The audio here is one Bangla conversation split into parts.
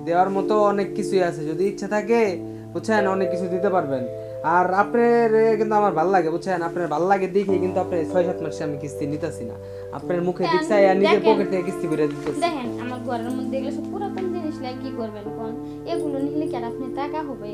দেওয়ার মতো অনেক কিছুই আছে, যদি ইচ্ছা থাকে বুঝছেন অনেক কিছু দিতে পারবেন। আর আপনার কিন্তু আমার ভালো লাগে বুঝছেন, আপনার ভালো লাগে দেখে কিন্তু আপনার 6-7 মাসে আমি কিস্তি নিতেছি না, আপনার মুখে কেন? দিচ্ছাই আর নিজের দেখেন, পকেট থেকে কিস্তি করে দিতেছি। দেখেন আমার ঘরের মধ্যে এগুলো সব পুরাতন জিনিস লাগে, কি করবেন কোন? এগুলো নিলে কি আর আপনি টাকা হবে?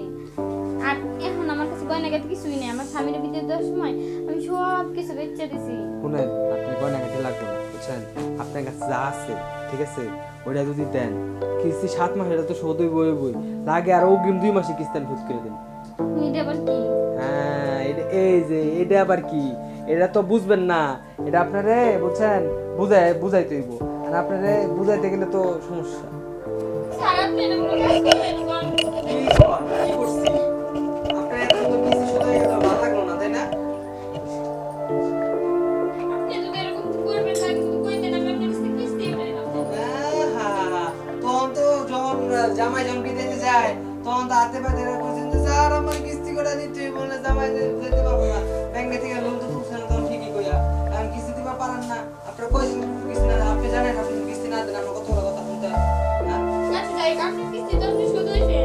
আর এখন আমার কাছে গয়নাগাটি কিছুই নেই, আমার স্বামীর বিদেশ দেওয়ার সময় আমি সব কিছু বেচে দিছি। শুনেন, আপনি গয়নাগাটি লাগবে না বুঝছেন, আপনার কাছে যা আছে ঠিক আছে ওইটা যদি দেন, কিস্তি 7 মাস এটা তো শোধই বই বই লাগে, আর অগ্রিম 2 মাসে কিস্তি আমি শোধ করে দিন। এটা আবার কি? হ্যাঁ এই যে এটা আবার কি, এটা তো বুঝবেন না, এটা আপনারে বুঝছেন বুঝাইতে হইব, আর আপনারে বুঝাইতে গেলে তো সমস্যা। সারা দিন এগুলো কাজ করবেন কোন? কি করছি আপনার এত সুন্দর কিস্তি শোধ হয়ে গেল, ভালো লাগলো না তাই না? আপনি যদি এরকম করবেন না কিন্তু কইতেন আমি আপনার কাছে কিস্তি উঠাই না। তখন তো যখন জামাই যখন বিদেশে যায় তখন তো হাতে পাতে পর্যন্ত স্যার আমার কিস্তি করে দিতে বলে জামাই যেতে পারবো না, ব্যাংকে থেকে লোন তো তুলছে না, তখন ঠিকই কইয়া কারণ কিস্তি দিবা পারেন না, আপনার কয়দিন কিস্তি না আপনি জানেন, আপনি কিস্তি না দেন আমার কত বড় কথা শুনতে হয় না? আচ্ছা যাই আপনি কিস্তি তো শোধ হইছে।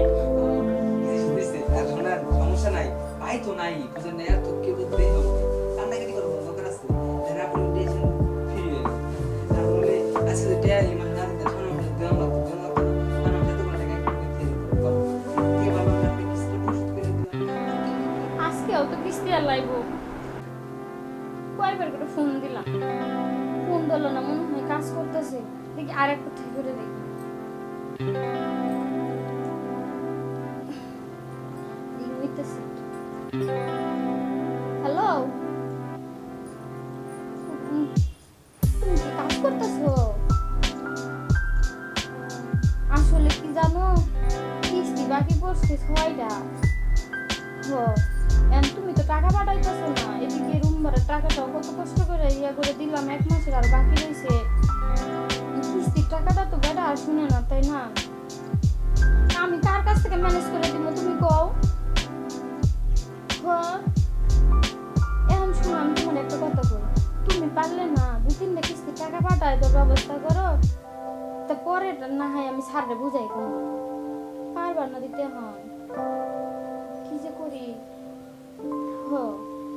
দিছে আর শোনেন সমস্যা নাই, পাই তো নাই বুঝেন না, আর তো কেউ দিতেই হবে, কান্নাকাটি করবো দরকার আছে, দেন আপনি টেনশন ফ্রি হয়ে গেল, আর বলে আজকে যে টেয়া এই মাসে না দিতে শোনো দেওয়া লাগতো না, কারণ আমি তো টাকা একটু দিতে পারবো কে বাবা আপনি কিস্তি পরিশোধ করে দিলাম। আজকেও তো কিস্তি আর লাইবো, কয়বার করে ফোন দিলাম, ফোন ধরলো না, মনে হয় কাজ করতেছে, দেখি আর একটু ঠিক করে দেখি। হ্যালো, তুমি কি কাজ করতেছো? আসলে কি জানো, কিস্তি বাকি পড়ছে 6টা। তুমি তো টাকা পাঠাইতেছো না, এদিকে রুম ভাড়ার টাকাটাও কত কষ্ট করে ইয়া করে দিলাম, 1 মাসের আর বাকি রয়েছে। কিস্তির টাকাটা তো বেটা আর শুনে না, তাই না? আমি কার কাছ থেকে ম্যানেজ করে দিব তুমি কও? এখন শোনো, আমি তোমার একটা কথা বলি, তুমি পারলে না 2-3টা কিস্তির টাকা পাঠায় তো ব্যবস্থা করো, তা পরে না হয় আমি স্যাররে বুঝাই কোন, পারবার না দিতে হয়, কি যে করি। হো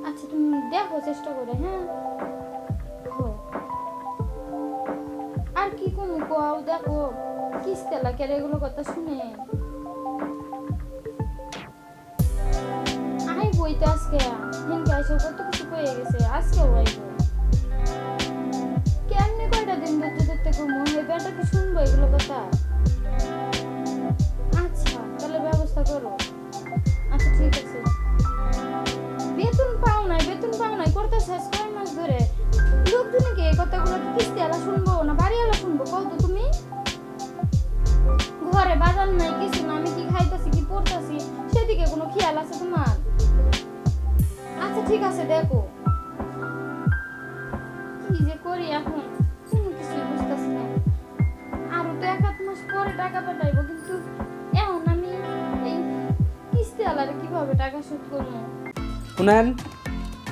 আচ্ছা তুমি দেখো চেষ্টা করে, হ্যাঁ। হো আর কি কোন কোয়াও দেখো, কিস্তি এলাকার এগুলো কথা শুনে আই বই তো আজকে হিনকে আইসো কত কিছু কয়ে গেছে, আজকেও আইবো, কেমনি কয়টা দিন ধরতে ধরতে ঘুমো হয়, বেটা কি শুনবো এগুলো কথা? আচ্ছা তাহলে ব্যবস্থা করো। আচ্ছা ঠিক আছে, বেতন পাও নাই করতেছে আজ কয় মাস ধরে, লোকজনে কি এই কথাগুলো কি কিস্তি আলা শুনবো না বাড়ি আলা শুনবো কও তো তুমি? ঘরে বাজার নাই কিছু না, আমি কি খাইতাছি কি পড়তাছি সেদিকে কোনো খেয়াল আছে তোমার? আচ্ছা ঠিক আছে দেখো, কি যে করি এখন কোনো কিছুই বুঝতেছি না, আরো তো 1-8 মাস পরে টাকা পাঠাইবো, কিন্তু এখন আমি এই কিস্তি আলারে কিভাবে টাকা শোধ করবো? শুনেন,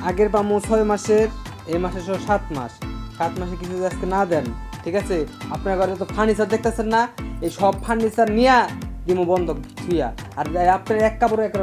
আগের পামু 6 মাসের, এই মাসে 7 মাস, 7 মাসে কিছু যদি আজকে না দেন ঠিক আছে, আপনার ঘরে তো ফার্নিচার দেখতেছেন না, এই সব ফার্নিচার নিয়া দিমু বন্ধ থুইয়া, আর আপনার এক কাপড় এক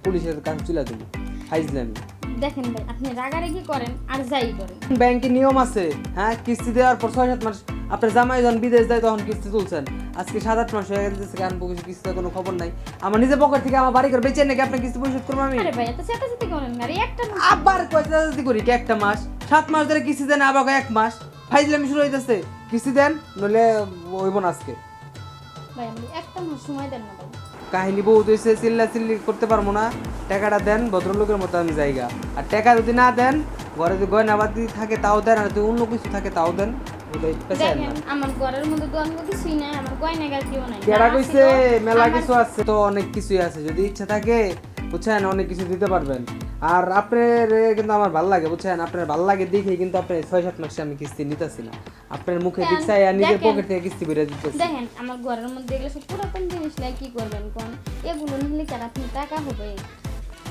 পুলিশের কাছে তুলে দেবো ফাইজলামি। দেখেন ভাই, আপনি রাগারাগি করেন আর যাই করেন, ব্যাংকে নিয়ম আছে, হ্যাঁ কিস্তি দেওয়ার পর 6-7 মাস, আপনার জামাই যখন বিদেশ যায় তখন কিস্তি তুলছেন, আজকে 7-8 মাস হয়ে গেছে কেন কিস্তিতে কোনো খবর নাই, আমার নিজের পকেট থেকে আমার বাড়ি করে বেঁচে নাকি আপনি কিস্তি পরিশোধ করবো আমি? আরে ভাই এত চেতাচেতি করেন না, আরে একটা মাস আবার কয়টা করি কি একটা মাস, 7 মাস ধরে কিস্তি দেন, আবার 1 মাস ফাইজলামি শুরু হইতেছে, কিস্তি দেন নইলে হইব না আজকে। ভাই আমি একটা মাস সময় দেন না ভাই। কাহিনী বহুত হয়েছে, চিল্লি করতে পারবো না, টাকাটা দেন ভদ্রলোকের মতো আমি জায়গা, আর টাকা যদি না দেন ঘরে যদি গয়নাবাদি থাকে তাও দেন, আর যদি অন্য কিছু থাকে তাও দেন, দেখেন আমার ঘরের মধ্যে তো অন্য কিছুই নাই, আমার গয়না গাটিও নাই, কেডা কইছে মেলা কিছু আছে, তো অনেক কিছুই আছে, যদি ইচ্ছা থাকে বুঝছেন অনেক কিছু দিতে পারবেন। আর আপনার কিন্তু আমার ভালো লাগে বুঝছেন, আপনার ভালো লাগে দেখে কিন্তু আপনার 6-7 মাসে আমি কিস্তি নিতেছি না, আপনার মুখে দিচ্ছাই আর নিজের পকেট থেকে কিস্তি বেড়ে দিতেছি। দেখেন আমার ঘরের মধ্যে এগুলো সব পুরাতন জিনিস লাগে, কি করবেন কোন? এগুলো নিলে কি আর আপনি টাকা হবে?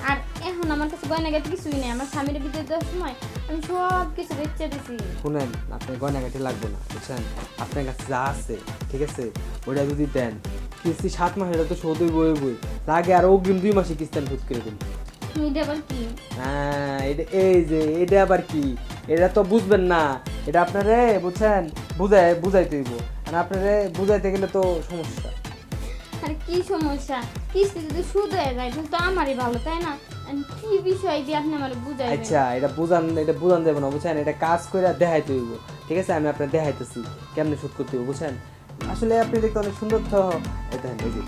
আর এখন আমার কাছে গয়না গাটি কিছুই নেই, আমার স্বামীর বিদেশ দেওয়ার সময় আমি সব কিছু বেচে দিছি। শুনেন, আপনার গয়নাগাটি লাগবে না বুঝছেন, আপনার কাছে যা আছে ঠিক আছে ওইটা যদি দেন, কিস্তি 7 মাস, এটা তো শোধই বই লাগে, আর অগ্রিম 2 মাসে কিস্তি আমি শোধ করে দেবো। এটা আবার কি? হ্যাঁ, এটা এই যে এটা আবার কি, এটা তো বুঝবেন না। এটা আপনারে বুঝছেন বুঝাইতে হইব, আর আপনারে বুঝাইতে গেলে তো সমস্যা। আরে কি সমস্যা? কিস্তি যদি সুদ হয়ে যায় তাহলে তো আমারই ভালো, তাই না? আর কি বিষয় দিয়ে আপনি আমার বুঝাইবেন? আচ্ছা, এটা বুঝান দেবো না, বুঝছেন? এটা কাজ করে দেখাইতে হইব, ঠিক আছে? আমি আপনার দেখাইতেছি কেমনে শোধ করতে হইব, বুঝছেন? আসলে আপনি দেখতে অনেক সুন্দর তো। এটা এই যে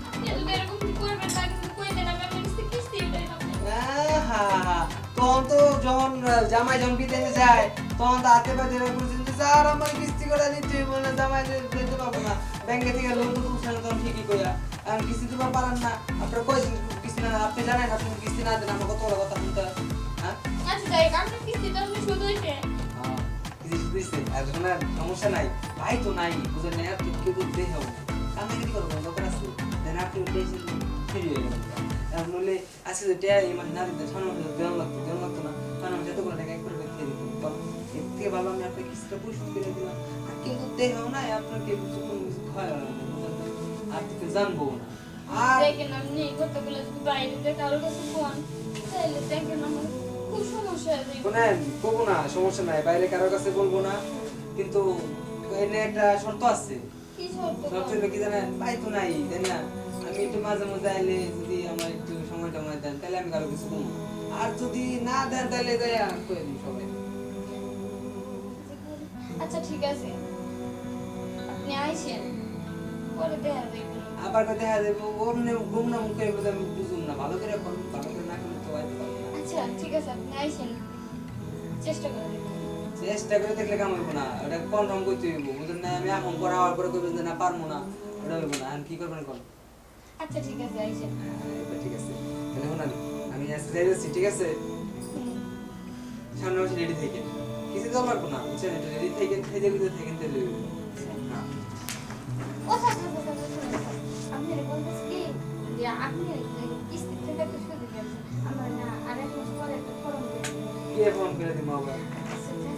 তখন তো যখন জামাই যখন বিদেশে যায় তখন তো হাতে পাতে বলছেন যে স্যার আমার কিস্তি করে দিতে হইব না, জামাই দিতে পারবো না, ব্যাংকে থেকে লোন তো তুলছেন তখন ঠিকই কইয়া, এখন কিস্তি দিতে পারেন না। আপনার কয়দিন কিস্তি না, আপনি জানেন আপনি কিস্তি না দেন আমার কত বড় কথা শুনতে হয়, হ্যাঁ? আচ্ছা যাই হোক, আপনার কিস্তি তো আপনি সুদ হইছে। সমস্যা নাই, ভাই তো নাই, বুঝেন না? এত কে বুঝতে হবে, কান্নাকাটি করবো দরকার আছে, দেন আপনি টেনশন ফ্রি হয়ে গেলেন। এখন বললে আজকে যে ট্যা এই মানে না দিতে সামনে দেওয়া লাগতো না, কারণ আমি যতগুলো টাকা একবার খেয়ে দিতাম, তখন এর থেকে ভালো আমি আপনার কিস্তিটা পরিশোধ করে দিলাম, আর কিন্তু দেহ না আপনাকে কোনো কিছু ক্ষয় হবে না, আর তো জানবো না। আর দেখেন আপনি এই কথাগুলো যদি বাইরে দিয়ে কারোর কাছে কোন, তাহলে দেখেন আমার খুব সমস্যা হয়ে যাবে। শোনেন, বলবো না, সমস্যা নাই, বাইরে কারোর কাছে বলবো না, কিন্তু এনে একটা শর্ত আছে। কি শর্ত? শর্ত হলো কি জানেন? ভাই তো নাই, তাই না? আমি একটু মাঝে মধ্যে আইলে যদি আমার একটু সময় টময় দেন তাহলে আমি কারো কিছু বলবো, আর যদি না দেন তাহলে যাই করে দিই সবাই। আচ্ছা ঠিক আছে, আপনি আইসেন, পরে দেখা যাবে। আবার কথা দেখা যাবে অন্য গুম না মুখে বলে আমি বুঝুম না, ভালো করে করুন, ভালো করে না করলে তো আইতে পারবো না। আচ্ছা ঠিক আছে, আপনি আইসেন, চেষ্টা করে দেখুন। চেষ্টা করে দেখলে কাম হইব না, ওটা কনফার্ম করতে হইব, বুঝলেন না? আমি এখন করা হওয়ার পরে কইবেন যে না পারবো না, ওটা হইব না। আর কি করবেন কোন? আচ্ছা ঠিক আছে, আইসেন। এবার ঠিক আছে, তাহলে শুনান, আমি আজকে যাই যাচ্ছি, ঠিক আছে? সামনে মাসে রেডি থাকেন, কিছু তো লাগবো না, বুঝছেন? এটা রেডি থাকেন, খাইতে খুঁজে থাকেন, তাহলে হইব। হ্যাঁ। ও আচ্ছা, আপনি বলতেছি কি যে আপনি কিস্তি থেকে তো সুদ দিবেন, আমার না আরেক মাস পরে একটা ফর্ম দিয়ে দিবেন। কে ফোন করে দিব আবার?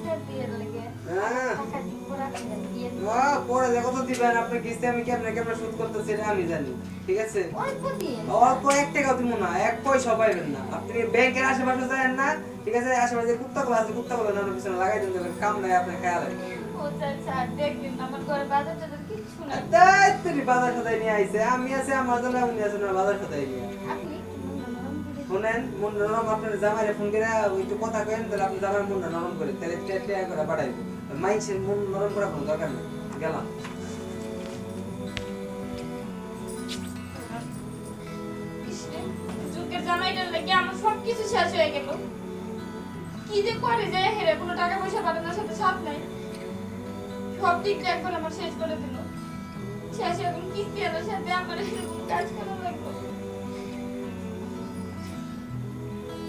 সেটা দিয়ে লাগে হ্যাঁ, টাকা দিব রাখবেন দিয়ে পরে যে কত দিবেন আপনি কিস্তি, আমি কেমনে শোধ করতেছি এটা আমি জানি, ঠিক আছে? অল্প দিন। অল্প 1 টাকাও দিব না, 1 পয়সা পাইবেন না। আপনি ব্যাংকের আশেপাশে যাবেন না, ঠিক আছে? আশেপাশে কুত্তাগুলো আছে, কুত্তাগুলো না পিছনে লাগাই দেন, তাহলে কাম নাই, আপনার খেয়াল রাখবেন। ও আচ্ছা দেখবেন আমার ঘরে বাজার টাজার কিচ্ছু নাই। তুই বাজার সাথে নিয়ে আইছে, আমি আছে আমার জন্য, উনি আছে না বাজার সাথে নিয়ে। আপনি শুনেন, মন নরম, আপনার জামাইরে ফোন করে একটু কথা কেন, তাহলে আপনি জামাই মনটা নরম করে, তাহলে টেয়া করে পাঠাইব। মাইন্ডসেট মন নরম করার কোনো দরকার নেই, গেলাম। যুগের জামাইটার লাগে আমার সব কিছু শেষ হয়ে গেল। কি যে করে যায় হেরে, কোনো টাকা পয়সা পাঠানোর সাথে সাথ নাই, সব দিক দিয়ে একবার আমার শেষ করে দিল। শেষ এখন কিস্তি আনার সাথে আমার এরকম কাজ করা লাগলো।